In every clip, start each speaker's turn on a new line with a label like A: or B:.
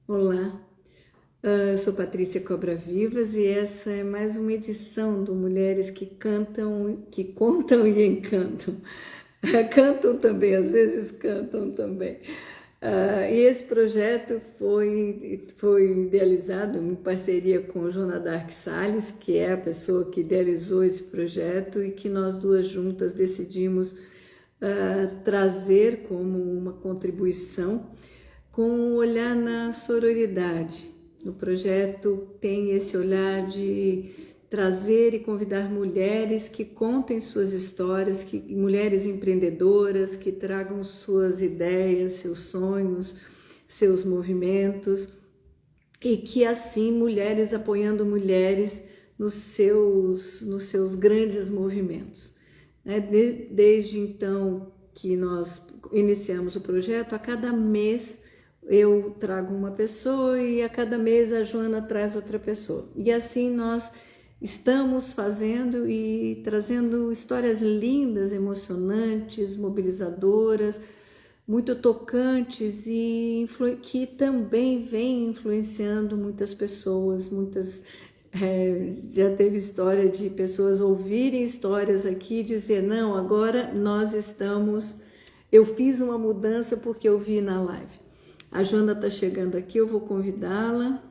A: Olá, eu sou Patrícia Cobra Vivas e essa é mais uma edição do Mulheres que Cantam, que Contam e Encantam. Cantam também, às vezes cantam também. E esse projeto foi idealizado em parceria com Joana Dark Salles, que é a pessoa que idealizou esse projeto e que nós duas juntas decidimos trazer como uma contribuição com um olhar na sororidade. O projeto tem esse olhar de trazer e convidar mulheres que contem suas histórias, mulheres empreendedoras que tragam suas ideias, seus sonhos, seus movimentos e que assim mulheres apoiando mulheres nos seus grandes movimentos. Desde então que nós iniciamos o projeto, a cada mês eu trago uma pessoa e a cada mês a Joana traz outra pessoa. E assim nós estamos fazendo e trazendo histórias lindas, emocionantes, mobilizadoras, muito tocantes e que também vem influenciando muitas pessoas, já teve história de pessoas ouvirem histórias aqui e dizer, não, agora eu fiz uma mudança porque eu vi na live. A Joana está chegando aqui, eu vou convidá-la.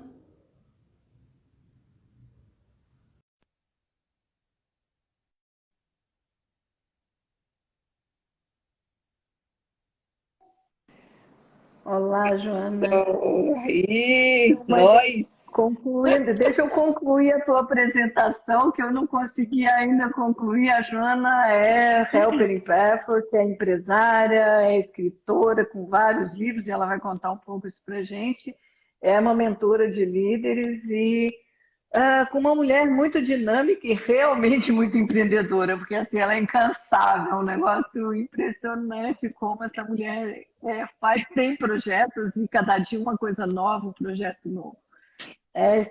A: Olá, Joana.
B: Aí,
A: Mas
B: nós.
A: concluindo, deixa eu concluir a tua apresentação, que eu não consegui ainda concluir. A Joana é Helper in Pathwork, é empresária, é escritora com vários livros, e ela vai contar um pouco isso para a gente. É uma mentora de líderes e com uma mulher muito dinâmica e realmente muito empreendedora, porque assim, ela é incansável, é um negócio impressionante como essa mulher tem projetos e cada dia uma coisa nova, um projeto novo.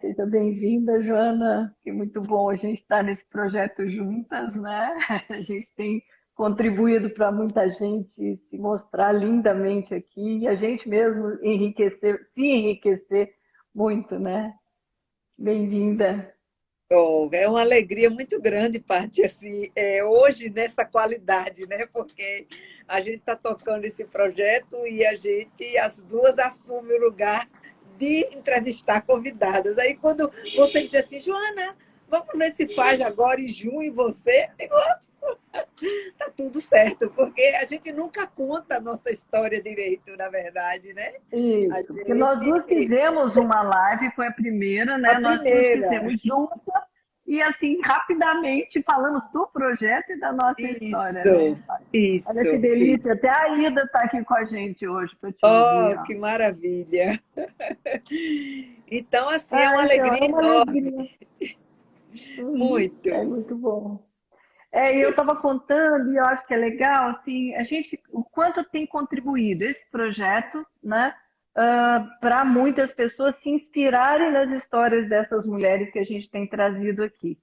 A: Seja bem-vinda, Joana, que muito bom a gente estar nesse projeto juntas, né? A gente tem contribuído para muita gente se mostrar lindamente aqui e a gente mesmo se enriquecer muito, né? Bem-vinda.
B: Oh, é uma alegria muito grande, Paty, assim, hoje nessa qualidade, né? Porque a gente está tocando esse projeto e as duas assumem o lugar de entrevistar convidadas. Aí quando você disse assim, Joana, vamos ver se faz agora em junho você, eu digo, tá tudo certo, porque a gente nunca conta a nossa história direito, na verdade, né? A
A: Isso, porque nós duas
B: gente,
A: fizemos uma live, foi a primeira,
B: a
A: né? Nós duas
B: primeira,
A: fizemos juntas e assim, rapidamente falamos do projeto e da nossa história,
B: isso,
A: né? Olha que
B: isso,
A: delícia,
B: isso.
A: até a Ida está aqui com a gente hoje para te ouvir,
B: Oh,
A: ó.
B: que maravilha! Então, assim, é uma
A: Ah, então, é
B: alegria
A: uma alegria.
B: enorme,
A: Uhum, é
B: muito.
A: muito bom. E eu estava contando, e eu acho que é legal, assim, o quanto tem contribuído esse projeto, né, para muitas pessoas se inspirarem nas histórias dessas mulheres que a gente tem trazido aqui,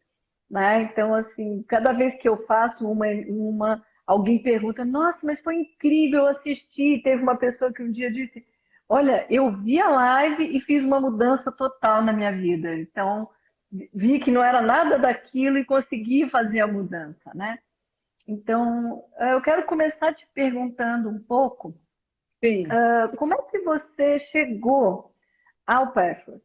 A: né? Então, assim, cada vez que eu faço alguém pergunta, nossa, mas foi incrível assistir. Teve uma pessoa que um dia disse, olha, eu vi a live e fiz uma mudança total na minha vida. Então, vi que não era nada daquilo e consegui fazer a mudança, né? Então, eu quero começar te perguntando um pouco,
B: Sim,
A: como é que você chegou ao Pathwork,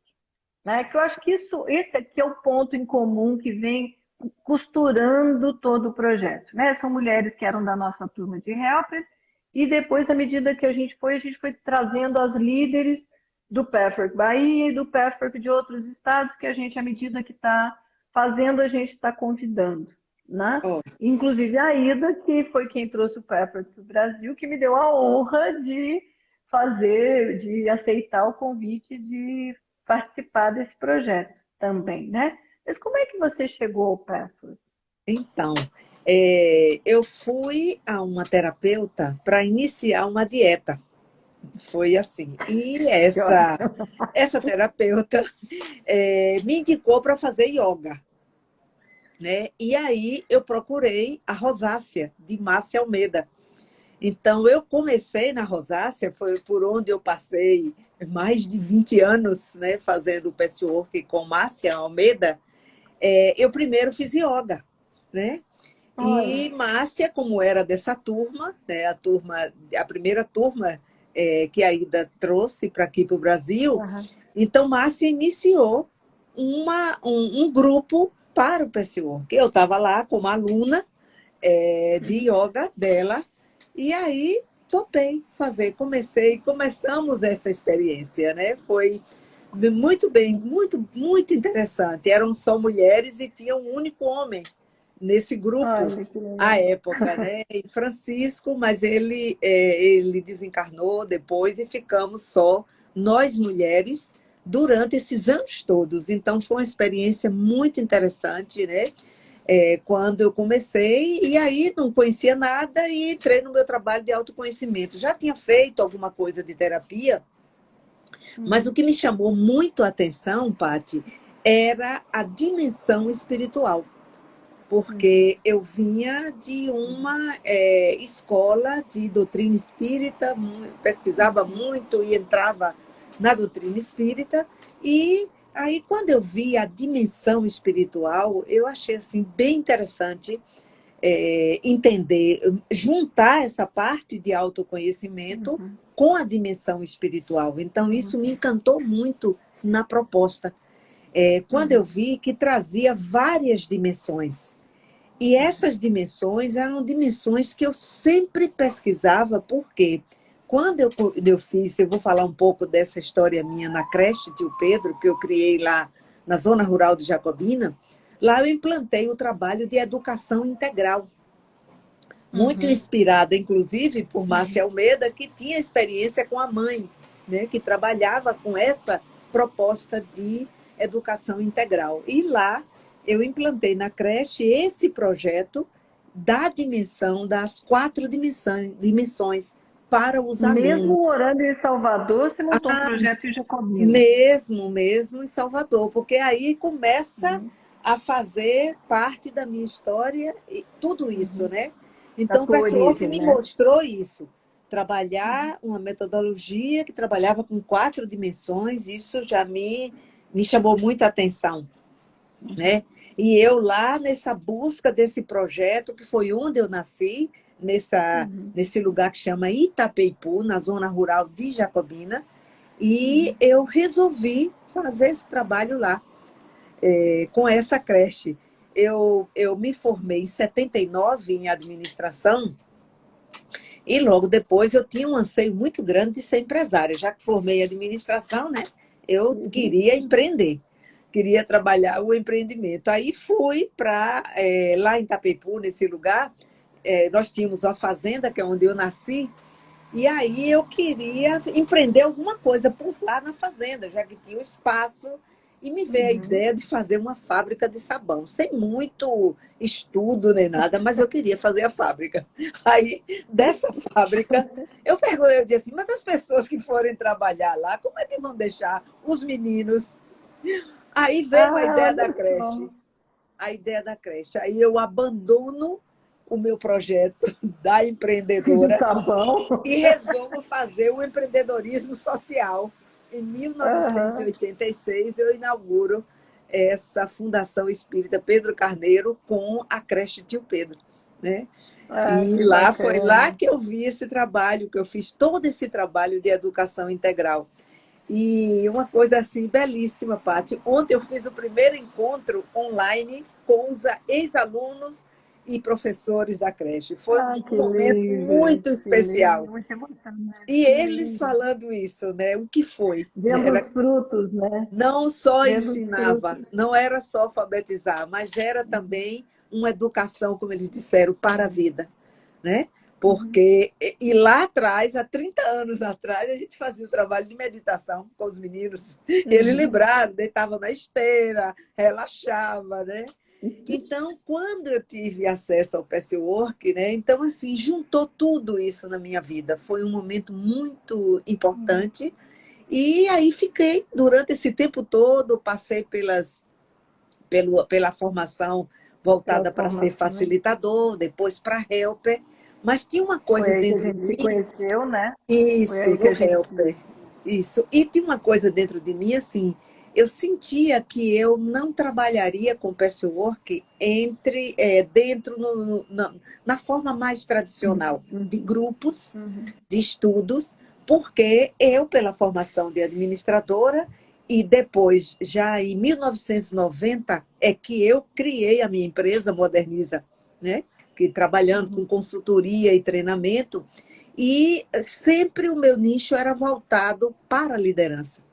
A: né? Que eu acho que esse aqui é o ponto em comum que vem costurando todo o projeto, né? São mulheres que eram da nossa turma de helper e depois, à medida que a gente foi trazendo as líderes do Pathwork Bahia e do Pathwork de outros estados que a gente, à medida que está fazendo, a gente está convidando, né?
B: ó,
A: Inclusive a Ida, que foi quem trouxe o Pathwork para o Brasil, que me deu a honra de aceitar o convite de participar desse projeto também, né? Mas como é que você chegou ao Pathwork?
B: então, eu fui a uma terapeuta para iniciar uma dieta. Foi assim. E
A: Que
B: essa terapeuta me indicou para fazer yoga, né? E aí eu procurei a Rosácia, de Márcia Almeida. Então, eu comecei na Rosácea, foi por onde eu passei mais de 20 anos, né, fazendo o patchwork com Márcia Almeida. Eu primeiro fiz yoga, né?
C: Olha,
B: E Márcia, como era dessa turma, né, a primeira turma que a Ida trouxe para aqui para o Brasil,
C: aham,
B: então Márcia iniciou um grupo para o patchwork. Eu estava lá como aluna de yoga dela, e aí topei fazer, começamos essa experiência, né? Foi muito bem, muito, muito interessante. Eram só mulheres e tinha um único homem nesse grupo
C: olha que
B: à
C: legal.
B: época, né? E Francisco, mas ele desencarnou depois e ficamos só nós mulheres durante esses anos todos. Então foi uma experiência muito interessante, né? Quando eu comecei, e aí não conhecia nada e entrei no meu trabalho de autoconhecimento. Já tinha feito alguma coisa de terapia, mas o
C: Uhum,
B: que me chamou muito a atenção, Pati, era a dimensão espiritual,
C: uhum,
B: porque eu vinha de uma escola de doutrina espírita, pesquisava
C: uhum,
B: muito e entrava na doutrina espírita, e aí quando eu vi a dimensão espiritual, eu achei assim bem interessante entender, juntar essa parte de autoconhecimento
C: uhum,
B: com a dimensão espiritual. Então,
C: uhum,
B: isso me encantou muito na proposta. Quando eu
C: uhum,
B: vi que trazia várias dimensões. E
C: uhum,
B: essas dimensões eram dimensões que eu sempre pesquisava, porque quando eu fiz, eu vou falar um pouco dessa história minha na creche Tio Pedro, que eu criei lá na zona rural de Jacobina, lá eu implantei o trabalho de educação integral, muito
C: uhum,
B: inspirada, inclusive, por Márcia Almeida, que tinha experiência com a mãe, né, que trabalhava com essa proposta de educação integral. E lá eu implantei na creche esse projeto da dimensão, das 4 dimensões para os
C: mesmo
B: alunos.
C: morando em Salvador, você montou um projeto em Jacobina.
B: Mesmo em Salvador, porque aí começa
C: Uhum,
B: a fazer parte da minha história e tudo isso,
C: uhum.
B: né?
C: Da
B: Então, o
C: tua
B: pessoal que
C: origem,
B: me
C: né?
B: mostrou isso,
C: Uhum,
B: trabalhar uma metodologia que trabalhava com 4 dimensões, isso já me chamou muita atenção,
C: uhum,
B: né? E eu lá nessa busca desse projeto, que foi onde eu nasci,
C: uhum,
B: nesse lugar que chama Itapeipu, na zona rural de Jacobina, e
C: uhum.
B: eu resolvi fazer esse trabalho lá, com essa creche. Eu me formei em 79 em administração e logo depois eu tinha um anseio muito grande de ser empresária. Já que formei em administração, né? Eu
C: Uhum.
B: queria empreender, queria trabalhar o empreendimento. Aí fui para lá em Itapeipu, nesse lugar, nós tínhamos uma fazenda, que é onde eu nasci, e aí eu queria empreender alguma coisa por lá na fazenda, já que tinha o espaço, e me veio a
C: Uhum.
B: ideia de fazer uma fábrica de sabão, sem muito estudo nem nada, mas eu queria fazer a fábrica. Aí, dessa fábrica, eu perguntei, eu disse assim, mas as pessoas que forem trabalhar lá, como é que vão deixar os meninos? Aí veio a
C: Ah,
B: ideia da
C: olha
B: creche,
C: só.
B: a ideia da creche. Aí eu abandono o meu projeto da
C: De
B: empreendedora
C: sabão.
B: e resolvo fazer o empreendedorismo social. Em
C: Aham.
B: 1986, eu inauguro essa Fundação Espírita Pedro Carneiro com a creche Tio Pedro, né?
C: Ah,
B: E
C: que
B: lá foi lá
C: bacana.
B: que eu vi esse trabalho, que eu fiz todo esse trabalho de educação integral. E uma coisa assim belíssima, Paty. Ontem eu fiz o primeiro encontro online com os ex-alunos e professores da creche. Foi
C: Ah,
B: um momento muito
C: que lindo,
B: especial.
C: muito emocionante,
B: E
C: que
B: eles
C: lindo.
B: falando isso, né? O que foi?
C: Vendo
B: Era
C: os frutos, né?
B: não só
C: Vendo os
B: ensinava,
C: frutos.
B: não era só alfabetizar, mas era
C: Uhum,
B: também uma educação, como eles disseram, para a
C: uhum,
B: vida, né?
C: uhum,
B: Porque e lá atrás, há 30 anos atrás, a gente fazia o trabalho de meditação com os meninos. Eles
C: uhum.
B: lembraram, deitavam na esteira, relaxava, né? Então, quando eu tive acesso ao patchwork, né? Então, assim, juntou tudo isso na minha vida. Foi um momento muito
C: Uhum.
B: importante. E aí fiquei, durante esse tempo todo, passei pela formação voltada
C: Pelas
B: para ser
C: formações.
B: facilitador, depois para helper, Mas tinha uma
C: Foi
B: coisa
C: aí que a
B: dentro de
C: gente se
B: mim,
C: conheceu, né? Foi
B: isso,
C: aí que
B: no
C: a gente.
B: Helper. Isso. E tinha uma coisa dentro de mim, assim, eu sentia que eu não trabalharia com patchwork dentro na forma mais tradicional de
C: Uhum,
B: grupos,
C: uhum,
B: de estudos, porque eu, pela formação de administradora, e depois, já em 1990, é que eu criei a minha empresa Moderniza, né? Que trabalhando com
C: uhum.
B: consultoria e treinamento, e sempre o meu nicho era voltado para a liderança.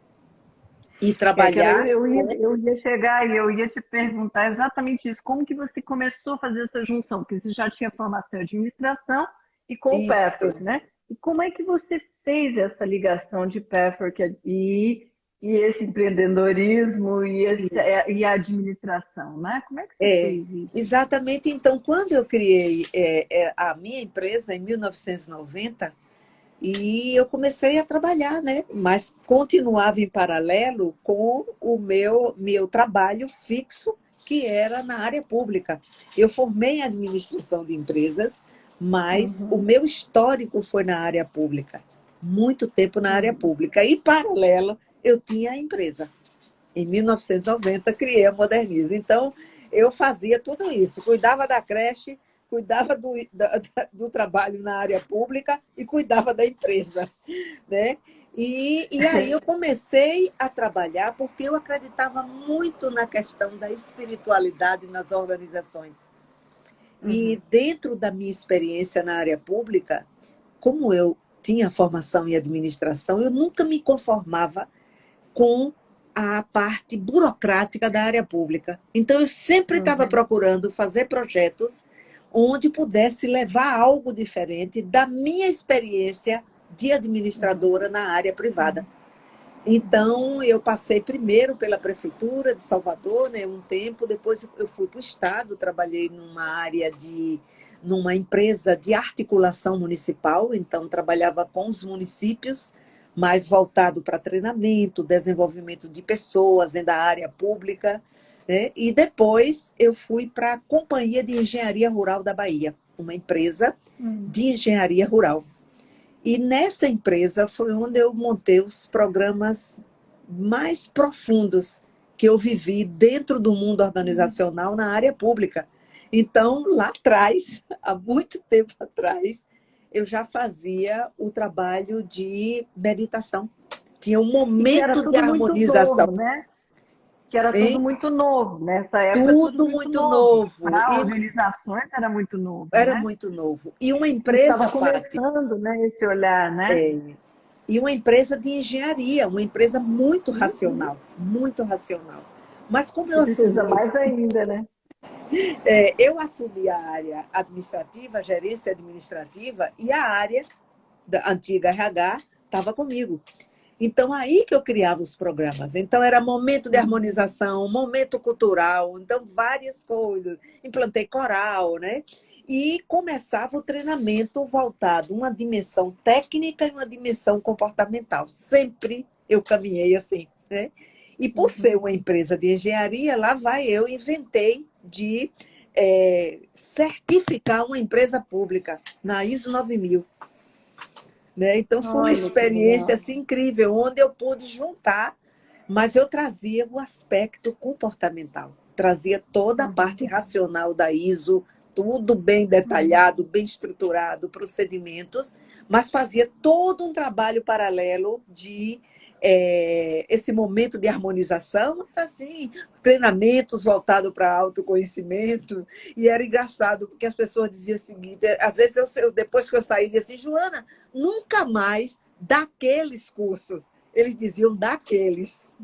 B: E
C: É que
B: trabalhar com.
C: eu ia chegar e eu ia te perguntar exatamente isso. Como que você começou a fazer essa junção? Porque você já tinha formação em administração e com o
B: Isso,
C: Pathwork, né? E como é que você fez essa ligação de Pathwork e esse empreendedorismo
B: isso.
C: e a administração, né? Como é que você
B: É,
C: fez isso?
B: exatamente. Então, quando eu criei a minha empresa em 1990, e eu comecei a trabalhar, né? Mas continuava em paralelo com o meu trabalho fixo, que era na área pública. Eu formei em administração de empresas, mas o
C: Uhum,
B: meu histórico foi na área pública. Muito tempo na área
C: uhum.
B: pública. E, paralelo, eu tinha a empresa. Em 1990, criei a Moderniza. Então, eu fazia tudo isso. Cuidava da creche, cuidava do trabalho na área pública e cuidava da empresa, né? E aí eu comecei a trabalhar porque eu acreditava muito na questão da espiritualidade nas organizações. E
C: Uhum,
B: dentro da minha experiência na área pública, como eu tinha formação em administração, eu nunca me conformava com a parte burocrática da área pública. Então, eu sempre estava
C: uhum,
B: procurando fazer projetos onde pudesse levar algo diferente da minha experiência de
C: uhum,
B: administradora na área privada. Então, eu passei primeiro pela prefeitura de Salvador, né, um tempo, depois eu fui para o estado, trabalhei numa empresa de articulação municipal, então trabalhava com os municípios, mais voltado para treinamento, desenvolvimento de pessoas dentro da área pública, né? E depois eu fui para a Companhia de Engenharia Rural da Bahia, uma empresa
C: uhum.
B: de engenharia rural. E nessa empresa foi onde eu montei os programas mais profundos que eu vivi dentro do mundo organizacional na área pública. Então, lá atrás, há muito tempo atrás, eu já fazia o trabalho de meditação. Tinha um
C: E que era
B: momento de
C: tudo muito
B: harmonização,
C: novo, né? Que era tudo
B: hein?
C: muito novo. Nessa época, tudo
B: Tudo
C: muito
B: muito
C: novo.
B: novo.
C: Para
B: E
C: organizações era muito novo,
B: era
C: né?
B: muito novo. E uma
C: Que estava
B: empresa, Paty,
C: começando, né, esse olhar, né?
B: e uma empresa de engenharia, uma empresa muito
C: Uhum.
B: racional, muito racional. Mas como
C: Que precisa mais ainda, né?
B: eu assumi a área administrativa, a gerência administrativa, e a área da antiga RH estava comigo. Então, aí que eu criava os programas. Então, era momento de
C: Uhum.
B: harmonização, momento cultural, então, várias coisas. Implantei coral, né? E começava o treinamento voltado uma dimensão técnica e uma dimensão comportamental. Sempre eu caminhei assim, né? E por ser
C: Uhum.
B: uma empresa de engenharia, lá vai eu inventei de certificar uma empresa pública na ISO 9000, né? Então foi uma
C: Olha que
B: experiência
C: legal.
B: assim, incrível, onde eu pude juntar, mas eu trazia o aspecto comportamental, trazia toda a
C: Uhum.
B: parte racional da ISO, tudo bem
C: Uhum.
B: detalhado, bem estruturado, procedimentos, mas fazia todo um trabalho paralelo de esse momento de harmonização, assim, treinamentos voltados para autoconhecimento, e era engraçado, porque as pessoas diziam o seguinte, às vezes depois que eu saí, dizia assim, Joana, nunca mais daqueles cursos. Eles diziam daqueles.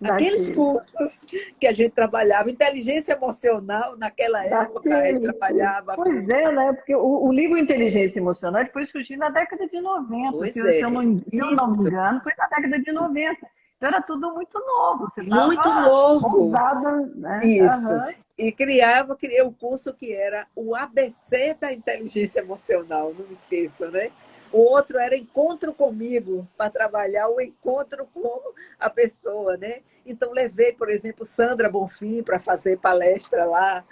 B: Aqueles
C: Daqueles.
B: cursos que a gente trabalhava, inteligência emocional, naquela época, a gente
C: Daqueles cursos.
B: trabalhava
C: Pois
B: com.
C: é, né? Porque o livro Inteligência Emocional depois surgiu na década de 90.
B: Pois
C: Se eu não me
B: isso,
C: engano, foi na década de 90. Então era tudo muito novo. Você
B: muito
C: estava
B: novo.
C: ousada, né?
B: Isso.
C: Aham.
B: E criei o curso que era o ABC da inteligência emocional, não me esqueçam, né? O outro era encontro comigo, para trabalhar o encontro com a pessoa, né? Então, levei, por exemplo, Sandra Bonfim para fazer palestra lá,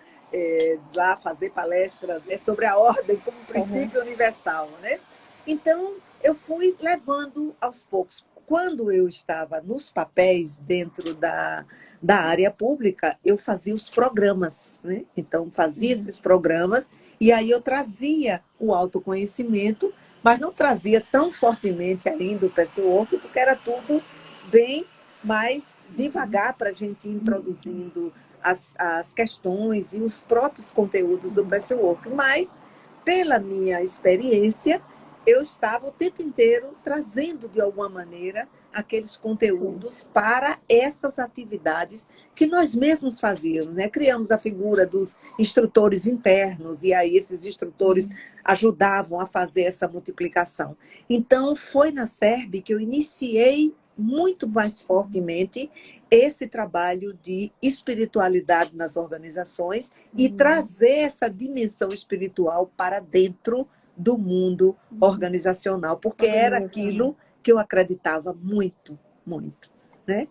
B: lá fazer palestra, né, sobre a ordem como
C: Uhum.
B: princípio universal, né? Então, eu fui levando aos poucos. Quando eu estava nos papéis dentro da área pública, eu fazia os programas, né? Então, fazia
C: Uhum.
B: esses programas e aí eu trazia o autoconhecimento, mas não trazia tão fortemente ainda o pessoal work, porque era tudo bem mais devagar para a gente ir introduzindo as questões e os próprios conteúdos do pessoal work. Mas, pela minha experiência, eu estava o tempo inteiro trazendo, de alguma maneira, aqueles
C: Sim.
B: conteúdos para essas atividades que nós mesmos fazíamos, né? Criamos a figura dos instrutores internos, e aí esses instrutores ajudavam a fazer essa multiplicação. Então, foi na SERB que eu iniciei muito mais fortemente esse trabalho de espiritualidade nas organizações e trazer essa dimensão espiritual para dentro do mundo organizacional, porque era
C: Organizacional.
B: aquilo que eu acreditava muito, muito, né?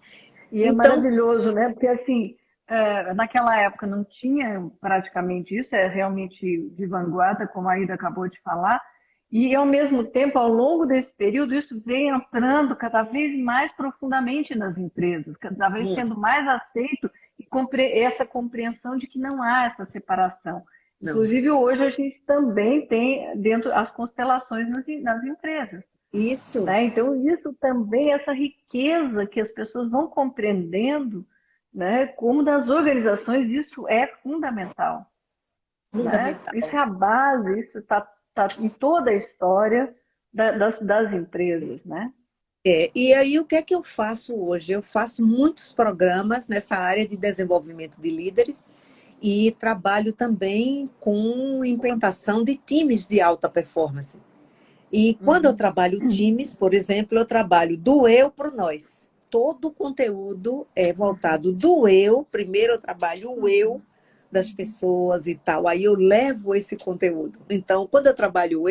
C: E é
B: Então,
C: maravilhoso, né? Porque, assim, naquela época não tinha praticamente isso, é realmente de vanguarda, como a Ida acabou de falar, e, ao mesmo tempo, ao longo desse período, isso vem entrando cada vez mais profundamente nas empresas, cada vez
B: muito,
C: sendo mais aceito e essa compreensão de que não há essa separação.
B: não.
C: Inclusive, hoje a gente também tem dentro as constelações nas empresas.
B: Isso,
C: Né? Então, isso também, essa riqueza que as pessoas vão compreendendo, né? Como nas organizações isso é fundamental. Né? Isso
B: fundamental.
C: é a base, isso tá em toda a história das empresas. Né?
B: E aí, o que é que eu faço hoje? Eu faço muitos programas nessa área de desenvolvimento de líderes e trabalho também com implantação de times de alta performance. E quando eu
C: Uhum.
B: trabalho times, por exemplo, eu trabalho do eu para o nós. Todo o conteúdo é voltado do eu. Primeiro eu trabalho o eu das pessoas e tal. Aí eu levo esse conteúdo. Então, quando eu trabalho o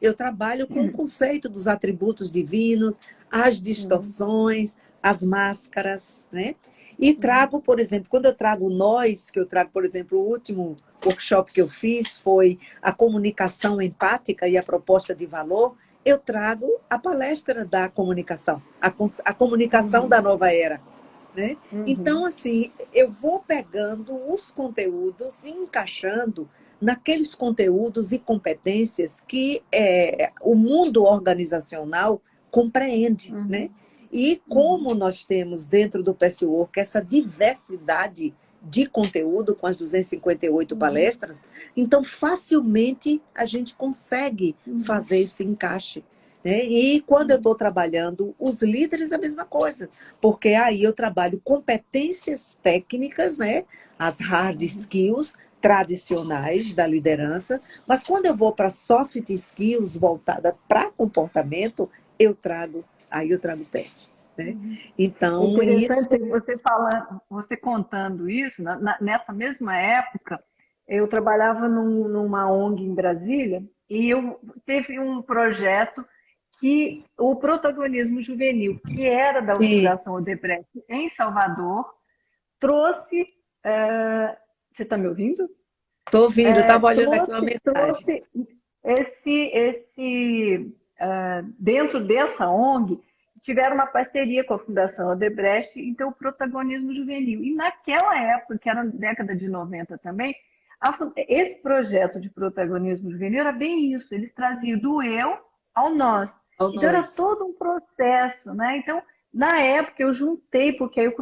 B: eu trabalho com o conceito dos atributos divinos, as
C: Uhum.
B: distorções, as máscaras, né? E
C: Uhum.
B: trago, por exemplo, quando eu trago o nós, que eu trago, por exemplo, o último workshop que eu fiz foi a comunicação empática e a proposta de valor, eu trago a palestra da comunicação, a comunicação da
C: Uhum.
B: nova era. Né? Então,
C: Uhum.
B: assim, eu vou pegando os conteúdos e encaixando naqueles conteúdos e competências que o mundo organizacional compreende, né?
C: Uhum.
B: E
C: Uhum.
B: como nós temos dentro do PSWork essa diversidade de conteúdo com as 258
C: Uhum.
B: palestras, então facilmente a gente consegue
C: Uhum.
B: fazer esse encaixe. Né? E quando eu
C: Uhum.
B: estou trabalhando os líderes, a mesma coisa, porque aí eu trabalho competências técnicas, né? As hard
C: Uhum.
B: skills tradicionais da liderança, mas quando eu vou para soft skills voltada para comportamento, aí eu trago PET. Né?
C: Uhum. É
B: Então, isso.
C: interessante você falar, você contando isso, nessa mesma época, eu trabalhava numa ONG em Brasília e eu teve um projeto que o protagonismo juvenil, que era da
B: Sim,
C: Fundação Odebrecht em Salvador, trouxe. Você está me ouvindo?
B: estou ouvindo, estava olhando aqui uma mensagem.
C: Trouxe dentro dessa ONG, tiveram uma parceria com a Fundação Odebrecht, então o protagonismo juvenil. E naquela época, que era na década de 90 também, esse projeto de protagonismo juvenil era bem isso, eles traziam do eu ao nós.
B: Ao
C: Então era
B: nós.
C: todo um processo, né? Então, na época eu juntei, porque aí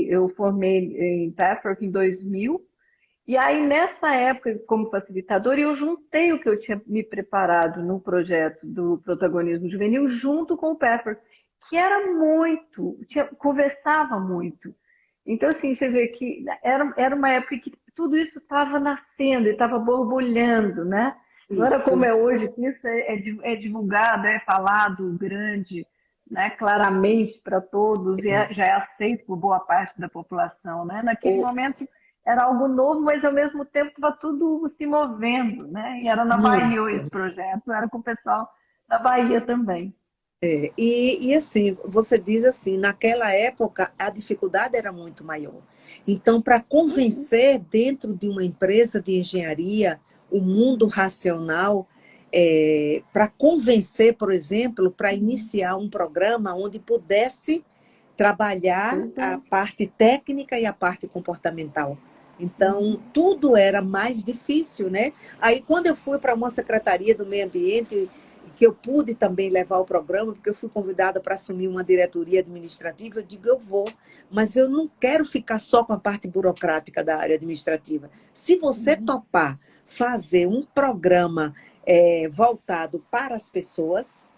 C: eu formei em Pathwork em 2000, e aí, nessa época, como facilitadora, eu juntei o que eu tinha me preparado no projeto do protagonismo juvenil junto com o Pepper, que era muito, conversava muito. Então, assim, você vê que era uma época que tudo isso estava nascendo e estava borbulhando, né? Agora, como
B: Isso.
C: é hoje, que isso é divulgado, é falado grande, né, claramente para todos e já é aceito por boa parte da população, né? Naquele
B: O,
C: momento era algo novo, mas ao mesmo tempo estava tudo se movendo, né? E era na Bahia esse
B: muito.
C: projeto, era com o pessoal da Bahia também.
B: E assim, você diz assim, naquela época a dificuldade era muito maior. Então, para convencer dentro de uma empresa de engenharia o mundo racional, para convencer, por exemplo, para iniciar um programa onde pudesse trabalhar
C: Pois
B: a
C: é.
B: parte técnica e a parte comportamental. Então, tudo era mais difícil, né? Aí, quando eu fui para uma secretaria do meio ambiente, que eu pude também levar o programa, porque eu fui convidada para assumir uma diretoria administrativa, eu digo, eu vou, mas eu não quero ficar só com a parte burocrática da área administrativa. Se você topar fazer um programa voltado para as pessoas,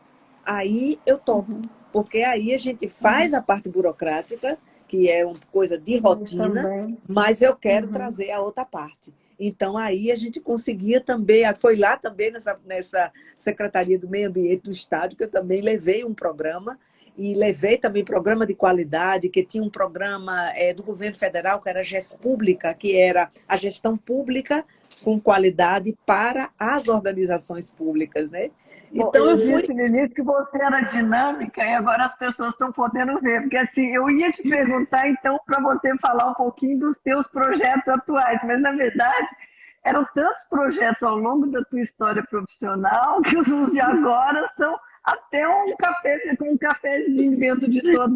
B: aí eu topo, porque aí a gente faz a parte burocrática, que é uma coisa de
C: Mas
B: rotina,
C: também.
B: mas eu quero trazer a outra parte. Então, aí a gente conseguia também, foi lá também nessa Secretaria do Meio Ambiente do Estado, que eu também levei um programa, e levei também programa de qualidade, que tinha um programa do governo federal, que era a GESPública, que era a gestão pública com qualidade para as organizações públicas, né?
C: Bom,
B: Então,
C: eu
B: eu fui.
C: disse no início que você era dinâmica e agora as pessoas estão podendo ver, porque assim, eu ia te perguntar então para você falar um pouquinho dos teus projetos atuais, mas na verdade eram tantos projetos ao longo da tua história profissional que os de agora são até um café com um cafezinho dentro de
B: Eu
C: todo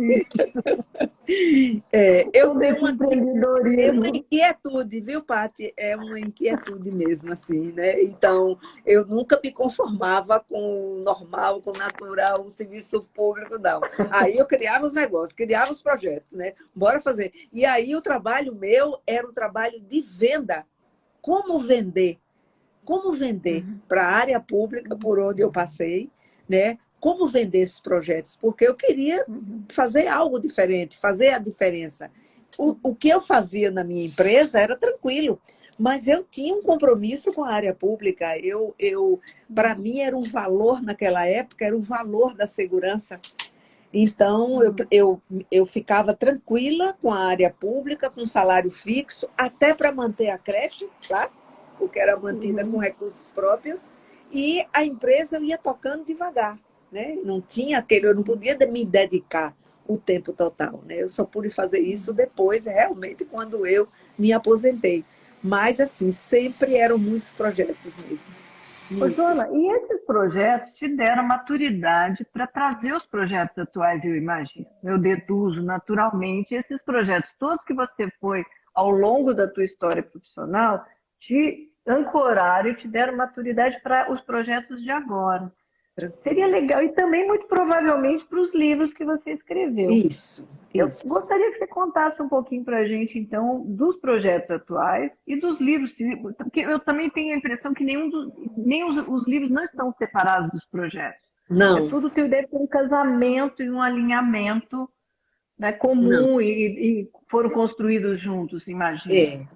B: tenho
C: esse
B: uma
C: empreendedorismo.
B: inquietude, viu, Paty? É uma inquietude mesmo, assim, né? Então, eu nunca me conformava com o normal, com o natural, o serviço público, não. Aí eu criava os negócios, criava os projetos, né? Bora fazer. E aí o trabalho meu era o trabalho de venda. Como vender? Como vender para a área pública, por onde eu passei, né? Como vender esses projetos? Porque eu queria fazer algo diferente, fazer a diferença. O que eu fazia na minha empresa era tranquilo, mas eu tinha um compromisso com a área pública. Para mim, era um valor naquela época, era o valor da segurança. Então, eu ficava tranquila com a área pública, com salário fixo, até para manter a creche, tá? Porque era mantida com recursos próprios, e a empresa eu ia tocando devagar, né? Não tinha aquele, eu não podia me dedicar o tempo total, né? Eu só pude fazer isso depois, realmente, quando eu me aposentei. Mas, assim, sempre eram muitos projetos mesmo.
C: Ô,
B: Muitos.
C: Joana, e esses projetos te deram maturidade para trazer os projetos atuais, eu imagino. Eu deduzo naturalmente esses projetos todos que você foi ao longo da tua história profissional te ancoraram e te deram maturidade para os projetos de agora. Seria
B: Tranquilo.
C: legal, e também muito provavelmente para os livros que você escreveu.
B: Isso,
C: Eu
B: isso.
C: gostaria que você contasse um pouquinho para a gente, então, dos projetos atuais e dos livros, porque eu também tenho a impressão que nem os livros não estão separados dos projetos. É
B: Não,
C: tudo deve ter um casamento e um alinhamento, né,
B: não.
C: comum e foram construídos juntos, imagino.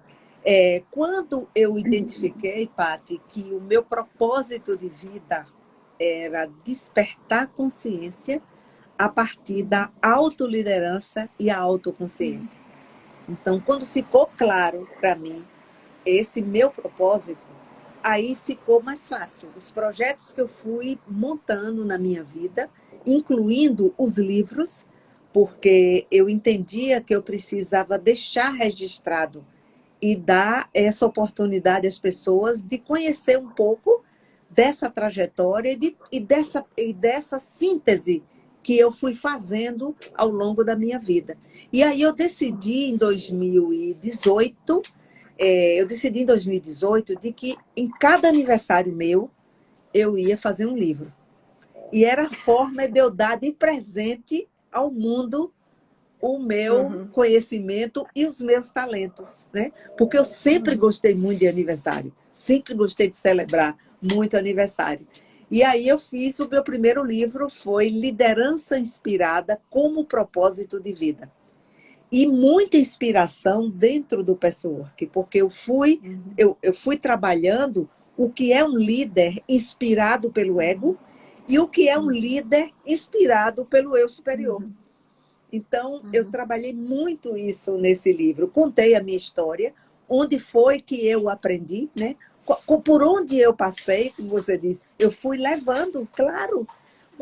B: É. Quando eu identifiquei, Paty, que o meu propósito de vida era despertar consciência a partir da autoliderança e a autoconsciência. Então, quando ficou claro para mim esse meu propósito, aí ficou mais fácil. Os projetos que eu fui montando na minha vida, incluindo os livros, porque eu entendia que eu precisava deixar registrado e dar essa oportunidade às pessoas de conhecer um pouco dessa trajetória e dessa síntese que eu fui fazendo ao longo da minha vida. E aí eu decidi em 2018, de que em cada aniversário meu eu ia fazer um livro. E era a forma de eu dar de presente ao mundo o meu conhecimento e os meus talentos, né? Porque eu sempre gostei muito de aniversário, sempre gostei de celebrar muito aniversário. E aí eu fiz o meu primeiro livro, foi Liderança Inspirada como Propósito de Vida. E muita inspiração dentro do Pessowork, porque eu fui trabalhando o que é um líder inspirado pelo ego e o que é um líder inspirado pelo eu superior. Então, eu trabalhei muito isso nesse livro. Contei a minha história, onde foi que eu aprendi, né? Por onde eu passei, como você disse, eu fui levando, claro.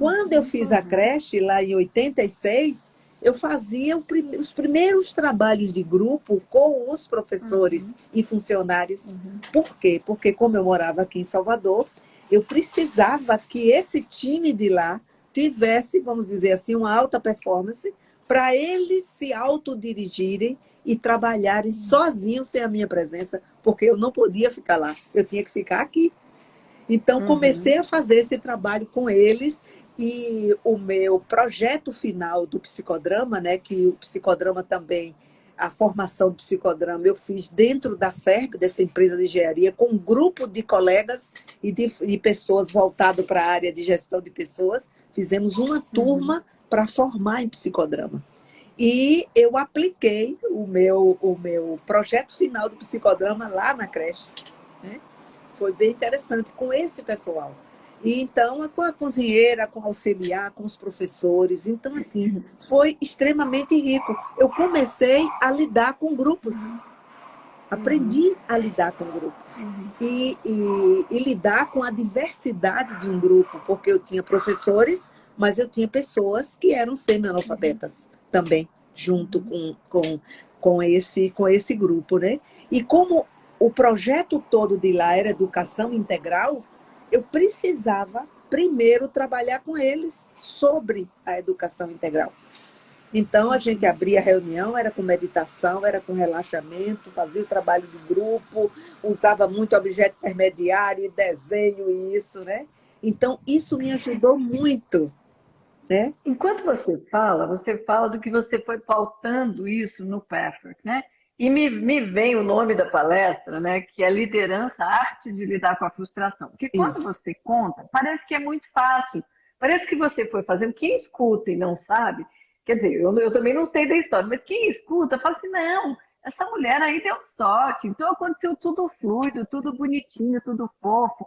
B: quando eu fiz a creche, lá em 86, eu fazia os primeiros trabalhos de grupo com os professores e funcionários. Por quê? Porque como eu morava aqui em Salvador, eu precisava que esse time de lá tivesse, vamos dizer assim, uma alta performance para eles se autodirigirem e trabalharem sozinhos sem a minha presença, porque eu não podia ficar lá, eu tinha que ficar aqui. Então, comecei a fazer esse trabalho com eles e o meu projeto final do psicodrama, né, que o psicodrama também, a formação do psicodrama, eu fiz dentro da SERP, dessa empresa de engenharia, com um grupo de colegas e de pessoas voltado para a área de gestão de pessoas. Fizemos uma turma para formar em psicodrama. E eu apliquei o meu projeto final do psicodrama lá na creche, né? Foi bem interessante com esse pessoal. E então, com a cozinheira, com o auxiliar, com os professores. Então, assim, foi extremamente rico. Eu comecei a lidar com grupos. Aprendi a lidar com grupos. E lidar com a diversidade de um grupo, porque eu tinha professores, mas eu tinha pessoas que eram semi-analfabetas também, junto com esse grupo, né? E como o projeto todo de lá era educação integral, eu precisava primeiro trabalhar com eles sobre a educação integral. Então, a gente abria a reunião, era com meditação, era com relaxamento, fazia o trabalho de grupo, usava muito objeto intermediário, desenho e isso, né? Então, isso me ajudou muito, né?
C: Enquanto você fala do que você foi pautando isso no Pathwork, né? E me vem o nome da palestra, né? Que é Liderança, a Arte de Lidar com a Frustração. Porque quando
B: Isso.
C: você conta, parece que é muito fácil. Parece que você foi fazendo. Quem escuta e não sabe, quer dizer, eu também não sei da história, mas quem escuta fala assim, não, essa mulher aí deu sorte, então aconteceu tudo fluido, tudo bonitinho, tudo fofo.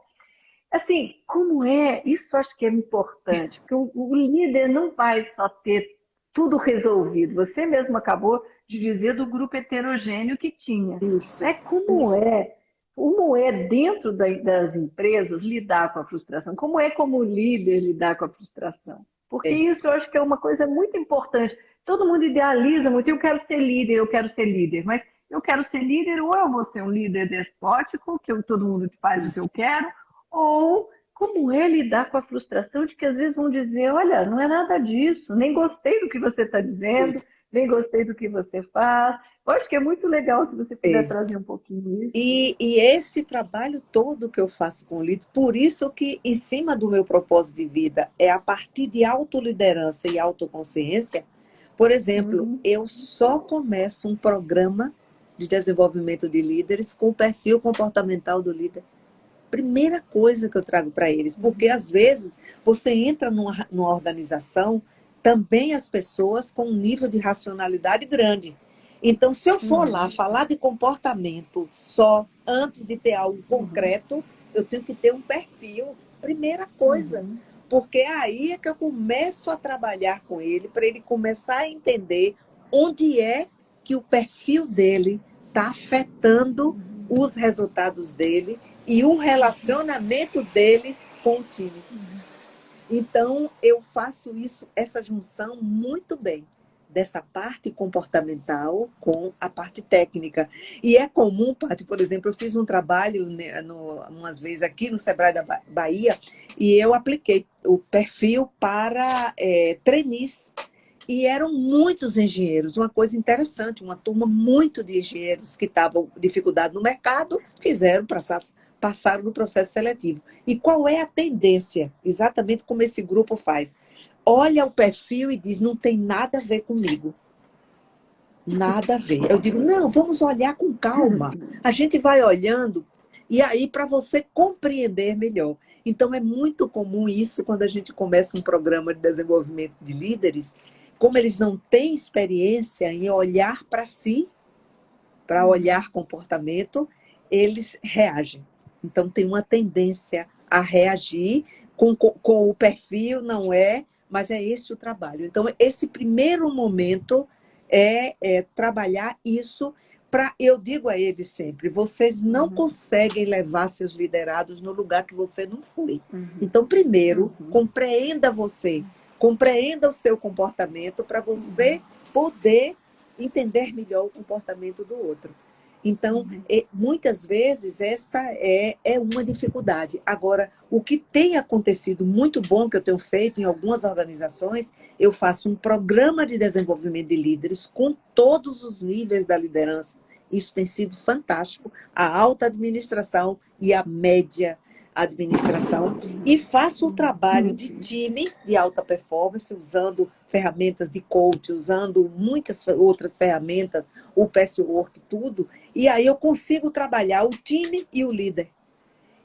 C: Assim, como é, isso acho que é importante, porque o líder não vai só ter tudo resolvido. Você mesmo acabou de dizer do grupo heterogêneo que tinha.
B: Isso.
C: É como é dentro das empresas lidar com a frustração? Como é como líder lidar com a frustração? Porque
B: É.
C: isso eu acho que é uma coisa muito importante. Todo mundo idealiza muito, eu quero ser líder, eu quero ser líder, mas eu quero ser líder ou eu vou ser um líder despótico, que todo mundo faz o que
B: Isso.
C: eu quero, ou como é lidar com a frustração de que às vezes vão dizer, olha, não é nada disso, nem gostei do que você está dizendo,
B: Isso.
C: nem gostei do que você faz. Eu acho que é muito legal se você puder
B: É.
C: trazer um pouquinho isso.
B: E esse trabalho todo que eu faço com o líder, por isso que, em cima do meu propósito de vida, é a partir de autoliderança e autoconsciência. Por exemplo, eu só começo um programa de desenvolvimento de líderes com o perfil comportamental do líder. Primeira coisa que eu trago para eles, porque às vezes você entra numa organização, também as pessoas com um nível de racionalidade grande. Então, se eu for lá falar de comportamento só antes de ter algo concreto, eu tenho que ter um perfil, primeira coisa. Porque aí é que eu começo a trabalhar com ele, para ele começar a entender onde é que o perfil dele está afetando os resultados dele e o relacionamento dele com o time. Então, eu faço essa junção muito bem, dessa parte comportamental com a parte técnica. E é comum, Paty, por exemplo, eu fiz um trabalho umas vezes aqui no Sebrae da Bahia, e eu apliquei o perfil para trainees. E eram muitos engenheiros, uma coisa interessante, uma turma muito de engenheiros que estavam com dificuldade no mercado, passaram no processo seletivo. E qual é a tendência? Exatamente como esse grupo faz. Olha o perfil e diz, não tem nada a ver comigo. Nada a ver. Eu digo, não, vamos olhar com calma. A gente vai olhando, e aí para você compreender melhor. Então é muito comum isso quando a gente começa um programa de desenvolvimento de líderes, como eles não têm experiência em olhar para si, para olhar comportamento, eles reagem. Então, tem uma tendência a reagir com o perfil, não é, mas é esse o trabalho. Então, esse primeiro momento é trabalhar isso, eu digo a eles sempre, vocês não conseguem levar seus liderados no lugar que você não foi. Então, primeiro, compreenda você, compreenda o seu comportamento para você poder entender melhor o comportamento do outro. Então, muitas vezes, essa é uma dificuldade. Agora, o que tem acontecido muito bom, que eu tenho feito em algumas organizações, eu faço um programa de desenvolvimento de líderes com todos os níveis da liderança. Isso tem sido fantástico, a alta administração e a média administração, e faço um trabalho de time de alta performance, usando ferramentas de coach, usando muitas outras ferramentas, o Password, tudo, e aí eu consigo trabalhar o time e o líder.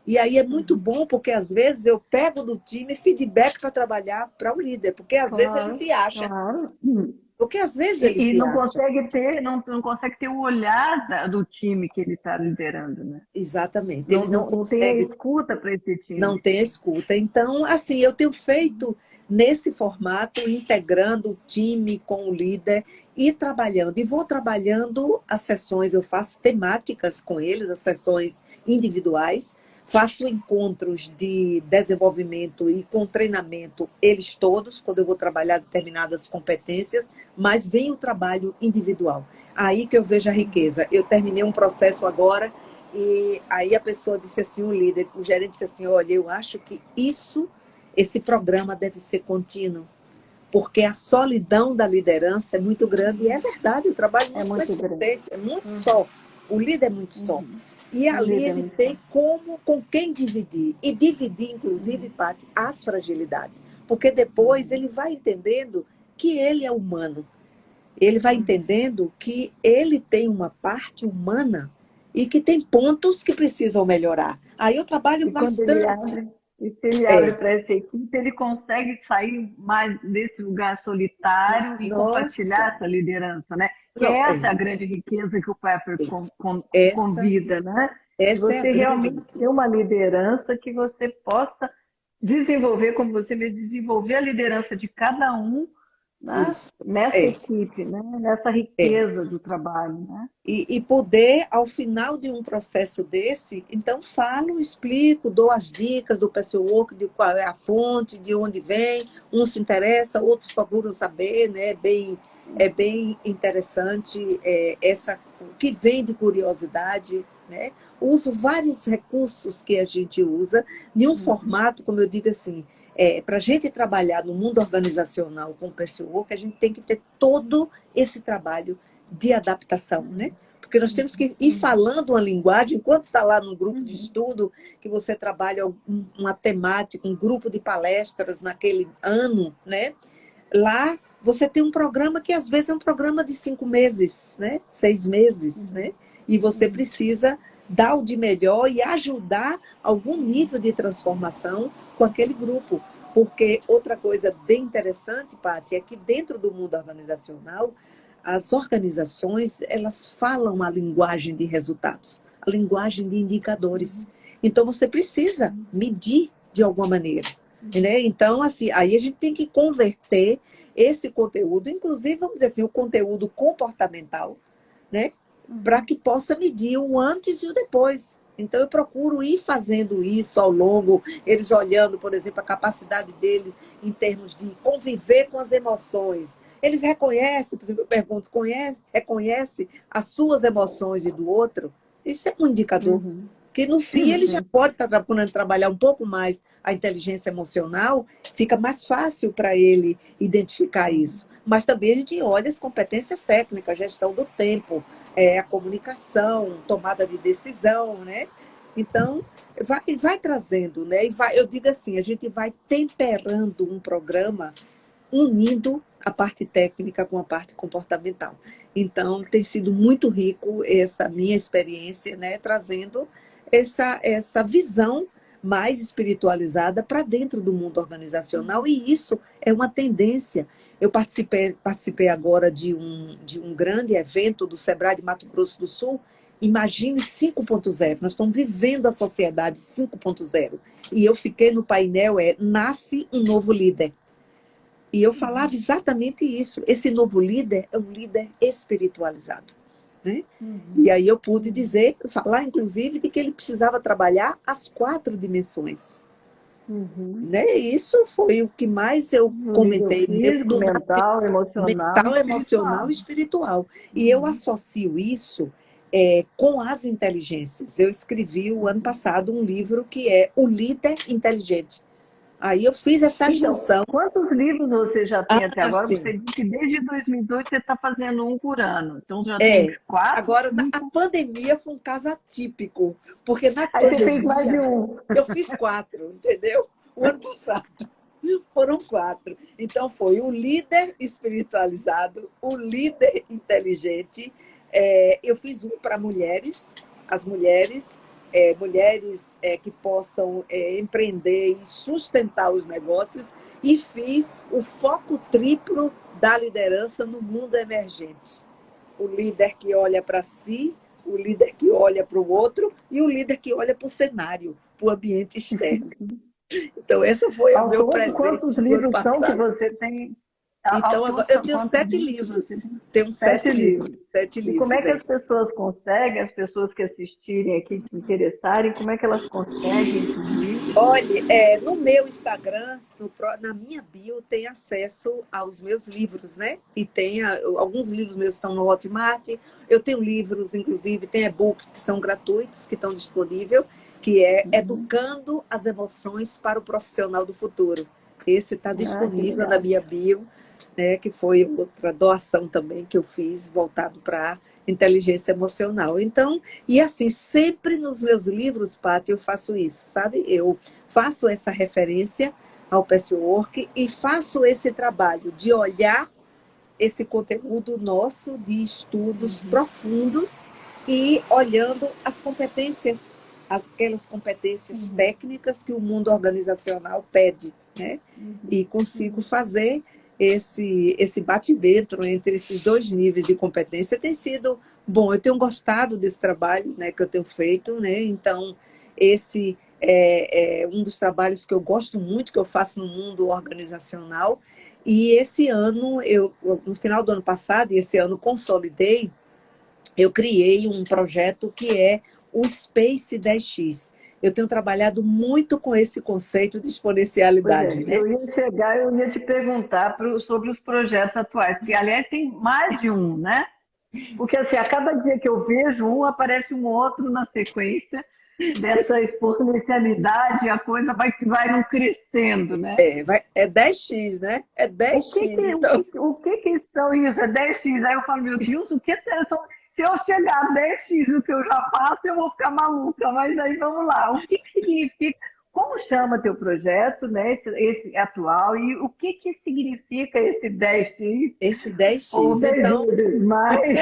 B: E aí é muito bom, porque às vezes eu pego do time feedback para trabalhar para o líder, porque às vezes ele se acha.
C: Claro.
B: Porque às vezes ele
C: E
B: se
C: não
B: acha.
C: consegue ter, não consegue ter o olhar do time que ele está liderando, né?
B: Exatamente. Ele não
C: Não tem a
B: consegue.
C: escuta para esse time.
B: Não tem a escuta. Então, assim, eu tenho feito nesse formato, integrando o time com o líder e trabalhando. E vou trabalhando as sessões, eu faço temáticas com eles, as sessões individuais, faço encontros de desenvolvimento e com treinamento, eles todos, quando eu vou trabalhar determinadas competências, mas vem o trabalho individual. Aí que eu vejo a riqueza. Eu terminei um processo agora. E aí a pessoa disse assim, o gerente disse assim, olha, eu acho que esse programa deve ser contínuo, porque a solidão da liderança é muito grande, e é verdade, o trabalho é muito grande, é muito só, o líder é muito só. E ali ele tem com quem dividir, e dividir, inclusive, Paty, as fragilidades, porque depois ele vai entendendo que ele é humano, ele vai entendendo que ele tem uma parte humana e que tem pontos que precisam melhorar. Aí eu trabalho bastante.
C: Se ele abre para essa equipe, ele consegue sair mais desse lugar solitário e compartilhar essa liderança, né? Que essa é a grande riqueza que o Pepper convida, né? Você realmente ter uma liderança que você possa desenvolver, como você mesmo, desenvolver a liderança de cada um, né? Nessa equipe, né? Nessa riqueza do trabalho, né?
B: E poder, ao final de um processo desse, então falo, explico, dou as dicas do Password, de qual é a fonte, de onde vem, uns se interessam, outros procuram saber, né? É bem interessante o que vem de curiosidade, né? Uso vários recursos que a gente usa, em um formato, como eu digo assim, para a gente trabalhar no mundo organizacional com o Password, a gente tem que ter todo esse trabalho de adaptação, né? Porque nós temos que ir falando uma linguagem, enquanto está lá no grupo de estudo, que você trabalha uma temática, um grupo de palestras naquele ano, né? Lá você tem um programa que às vezes é um programa de 5 meses, né? 6 meses, né? E você precisa dar o de melhor e ajudar algum nível de transformação com aquele grupo. Porque outra coisa bem interessante, Paty, é que dentro do mundo organizacional, as organizações, elas falam a linguagem de resultados, a linguagem de indicadores. Então, você precisa medir de alguma maneira, né? Então, assim, aí a gente tem que converter esse conteúdo, inclusive, vamos dizer assim, o conteúdo comportamental, né? Para que possa medir o antes e o depois. Então, eu procuro ir fazendo isso ao longo, eles olhando, por exemplo, a capacidade deles em termos de conviver com as emoções. Eles reconhecem, por exemplo, eu pergunto, reconhece as suas emoções e do outro? Isso é um indicador. Que no fim ele já pode estar podendo trabalhar um pouco mais a inteligência emocional, fica mais fácil para ele identificar isso. Mas também a gente olha as competências técnicas, gestão do tempo, a comunicação, tomada de decisão, né? Então, vai trazendo, né? Eu digo assim, a gente vai temperando um programa unindo a parte técnica com a parte comportamental. Então, tem sido muito rico essa minha experiência, né? Trazendo essa visão mais espiritualizada para dentro do mundo organizacional, e isso é uma tendência. Eu participei agora de um grande evento do Sebrae de Mato Grosso do Sul. Imagine 5.0, nós estamos vivendo a sociedade 5.0. E eu fiquei no painel, Nasce um Novo Líder. E eu falava exatamente isso. Esse novo líder é um líder espiritualizado, né? E
C: Uhum.
B: aí eu pude dizer, falar inclusive, de que ele precisava trabalhar as 4 dimensões.
C: Uhum.
B: Né? E isso foi o que mais eu
C: No nível
B: comentei
C: físico,
B: no
C: mental, emocional e
B: mental, emocional
C: espiritual.
B: e espiritual. E eu
C: Uhum.
B: associo isso com as inteligências. Eu escrevi o ano
C: Uhum.
B: passado um livro que é O Líder Inteligente. Aí eu fiz essa
C: Então,
B: junção.
C: quantos livros você já tem até agora?
B: Assim,
C: Você disse que desde 2018 você está fazendo um por ano. Então já tem
B: é.
C: quatro,
B: Agora, a
C: cinco.
B: pandemia foi um caso atípico, porque na
C: Aí você fez mais de
B: pandemia
C: um.
B: eu fiz 4, entendeu? O ano passado foram 4. Então, foi o líder espiritualizado, o líder inteligente. Eu fiz um para mulheres, as mulheres, que possam empreender e sustentar os negócios, e fiz o foco triplo da liderança no mundo emergente. O líder que olha para si, o líder que olha para o outro e o líder que olha para o cenário, para o ambiente externo. Então, esse foi o
C: Ao
B: meu
C: todo, quantos
B: presente do ano
C: livros são que
B: passado.
C: você tem?
B: Então,
C: Ao
B: agora,
C: todo,
B: eu
C: são
B: tenho
C: quantos
B: 7
C: livros que você
B: livros.
C: tem?
B: Tenho
C: Sete
B: sete livros.
C: livros.
B: Sete
C: E como é
B: livros,
C: que
B: é.
C: as pessoas conseguem, as pessoas que assistirem aqui, se interessarem, como é que elas conseguem esses livros?
B: Olha, no meu Instagram, na minha bio, tem acesso aos meus livros, né? E tem alguns livros meus estão no Hotmart. Eu tenho livros, inclusive, tem e-books que são gratuitos, que estão disponíveis, que é
C: Uhum.
B: Educando as Emoções para o Profissional do Futuro. Esse está
C: Ah, que
B: disponível na
C: legal.
B: minha bio, né? Que foi outra doação também que eu fiz, voltado para inteligência emocional. Então, e assim, sempre nos meus livros, Paty, eu faço isso, sabe? Eu faço essa referência ao patchwork e faço esse trabalho de olhar esse conteúdo nosso de estudos
C: Uhum.
B: profundos e olhando as competências, aquelas competências
C: Uhum.
B: técnicas que o mundo organizacional pede, né? E
C: Uhum.
B: consigo
C: Uhum.
B: fazer esse bate-vento entre esses 2 níveis de competência. Tem sido bom, eu tenho gostado desse trabalho, né, que eu tenho feito, né? Então, esse é um dos trabalhos que eu gosto muito, que eu faço no mundo organizacional. E esse ano, no final do ano passado, e esse ano consolidei, eu criei um projeto que é o Space 10X. Eu tenho trabalhado muito com esse conceito de
C: Pois
B: exponencialidade,
C: é,
B: né?
C: eu ia te perguntar sobre os projetos atuais, que aliás tem mais de um, né? Porque assim, a cada dia que eu vejo um, aparece um outro na sequência dessa exponencialidade, a coisa vai não crescendo, né?
B: É 10X, né? É
C: O que
B: 10X.
C: que, o
B: Então,
C: que, o que que são isso? É 10x. Aí eu falo, meu Deus, o que são? Se eu chegar a 10x do que eu já faço, eu vou ficar maluca. Mas aí vamos lá. O que significa? Como chama teu projeto, né? Esse atual? E o que significa esse 10x?
B: esse
C: Ou
B: 10X.
C: 10
B: Então,
C: vezes mais?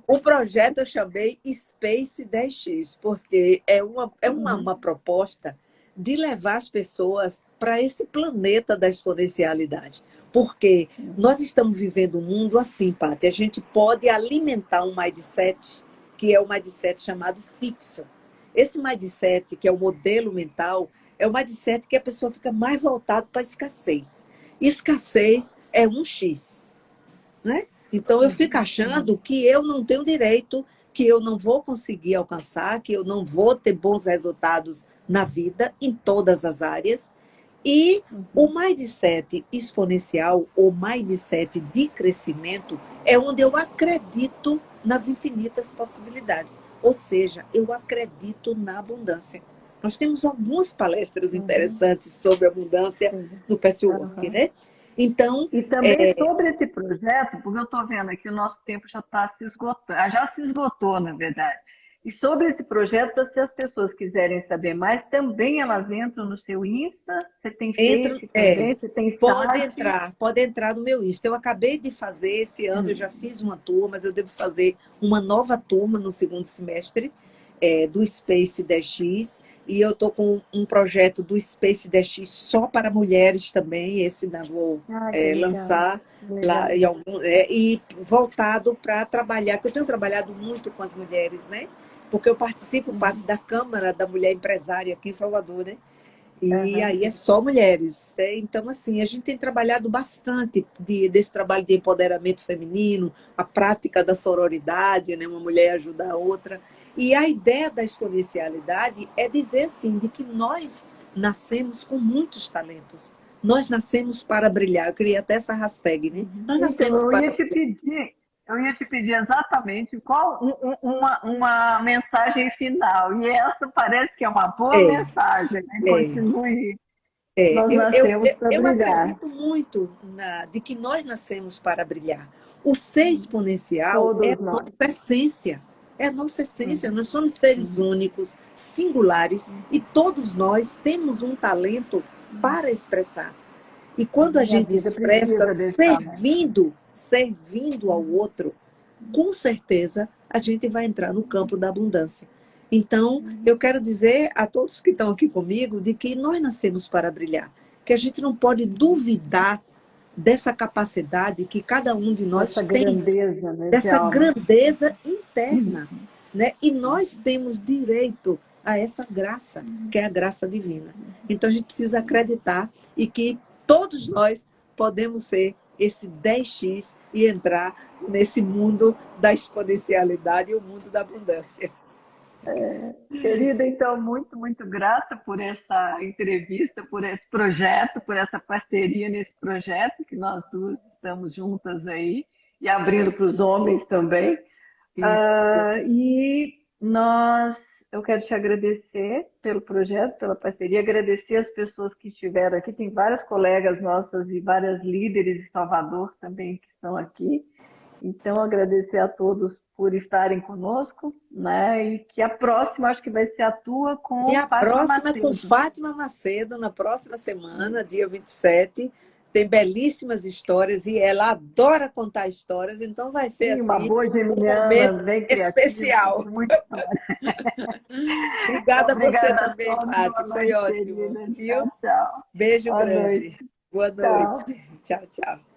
B: o projeto eu chamei Space 10X, porque
C: Uhum.
B: uma proposta de levar as pessoas para esse planeta da exponencialidade. Porque nós estamos vivendo um mundo assim, Paty, a gente pode alimentar um mindset, que é o mindset chamado fixo. Esse mindset, que é o modelo mental, é o mindset que a pessoa fica mais voltada para a escassez. Escassez é um X, né? Então eu fico
C: Uhum.
B: achando que eu não tenho direito, que eu não vou conseguir alcançar, que eu não vou ter bons resultados na vida, em todas as áreas. E o
C: Uhum.
B: mindset exponencial, ou mindset de crescimento, é onde eu acredito nas infinitas possibilidades. Ou seja, eu acredito na abundância. Nós temos algumas palestras
C: Uhum.
B: interessantes sobre abundância
C: Sim.
B: no Patchwork,
C: Uhum.
B: né? Então,
C: E também sobre esse projeto, porque eu estou vendo aqui o nosso tempo já está se esgotando, já se esgotou, na verdade. E sobre esse projeto, se as pessoas quiserem saber mais, também elas entram no seu Insta, você tem
B: entra,
C: Face também, você tem site.
B: pode entrar no meu Insta. Eu acabei de fazer esse ano, eu já fiz uma turma, mas eu devo fazer uma nova turma no segundo semestre do Space 10X. E eu estou com um projeto do Space 10X só para mulheres também. Esse ainda vou
C: Ah, que legal,
B: lançar lá
C: legal.
B: e voltado para trabalhar, porque eu tenho trabalhado muito com as mulheres, né? Porque eu participo parte
C: Uhum.
B: da Câmara da Mulher Empresária aqui em Salvador, né? E
C: Aham.
B: aí é só mulheres, né? Então, assim, a gente tem trabalhado bastante desse trabalho de empoderamento feminino, a prática da sororidade, né? Uma mulher ajuda a outra. E a ideia da exponencialidade é dizer, assim, de que nós nascemos com muitos talentos. Nós nascemos para brilhar. Eu queria até essa hashtag, né? Nós
C: Então,
B: nascemos para
C: eu ia te pedir exatamente qual uma mensagem final. E essa parece que é uma boa
B: é,
C: mensagem, né?
B: é.
C: Continue.
B: É,
C: Nós nascemos para
B: eu
C: brilhar.
B: acredito muito de que nós nascemos para brilhar. O ser exponencial é a
C: Todos
B: nossa
C: nós.
B: essência. É a nossa essência.
C: Uhum,
B: Nós somos seres
C: uhum,
B: únicos, singulares, e todos nós temos um talento
C: uhum.
B: para expressar. E quando a
C: E a
B: gente
C: vida
B: expressa
C: precisa desse talento.
B: servindo ao
C: Uhum,
B: outro, com certeza a gente vai entrar no campo da abundância. Então,
C: uhum.
B: eu quero dizer a todos que estão aqui comigo de que nós nascemos para brilhar, que a gente não pode duvidar dessa capacidade que cada um de
C: Essa
B: nós tem,
C: grandeza, né, de
B: dessa
C: alma.
B: grandeza interna,
C: Uhum,
B: né? E nós
C: uhum,
B: temos direito a essa graça,
C: uhum,
B: que é a graça divina.
C: uhum.
B: Então a gente precisa acreditar e que todos nós podemos ser esse 10x e entrar nesse mundo da exponencialidade e o mundo da abundância.
C: Querida, então, muito, muito grata por essa entrevista, por esse projeto, por essa parceria nesse projeto, que nós duas estamos juntas aí, e abrindo para os homens também.
B: Isso.
C: Eu quero te agradecer pelo projeto, pela parceria, agradecer as pessoas que estiveram aqui. Tem várias colegas nossas e várias líderes de Salvador também que estão aqui. Então, agradecer a todos por estarem conosco, né? E que a próxima, acho que vai ser a tua
B: E
C: com
B: a
C: Fátima
B: próxima é com
C: Macedo.
B: Fátima Macedo, na próxima semana, dia 27. Tem belíssimas histórias e ela adora contar histórias, então vai ser
C: Sim, uma
B: assim
C: boa
B: um
C: geminiana,
B: momento
C: bem criativa,
B: especial.
C: muito história.
B: Obrigada a você
C: Obrigada a
B: também,
C: todos, boa
B: Paty. Foi
C: noite,
B: ótimo,
C: querida.
B: viu?
C: Tchau, tchau.
B: Beijo
C: Boa noite.
B: grande. Boa noite.
C: Tchau.
B: Tchau, tchau.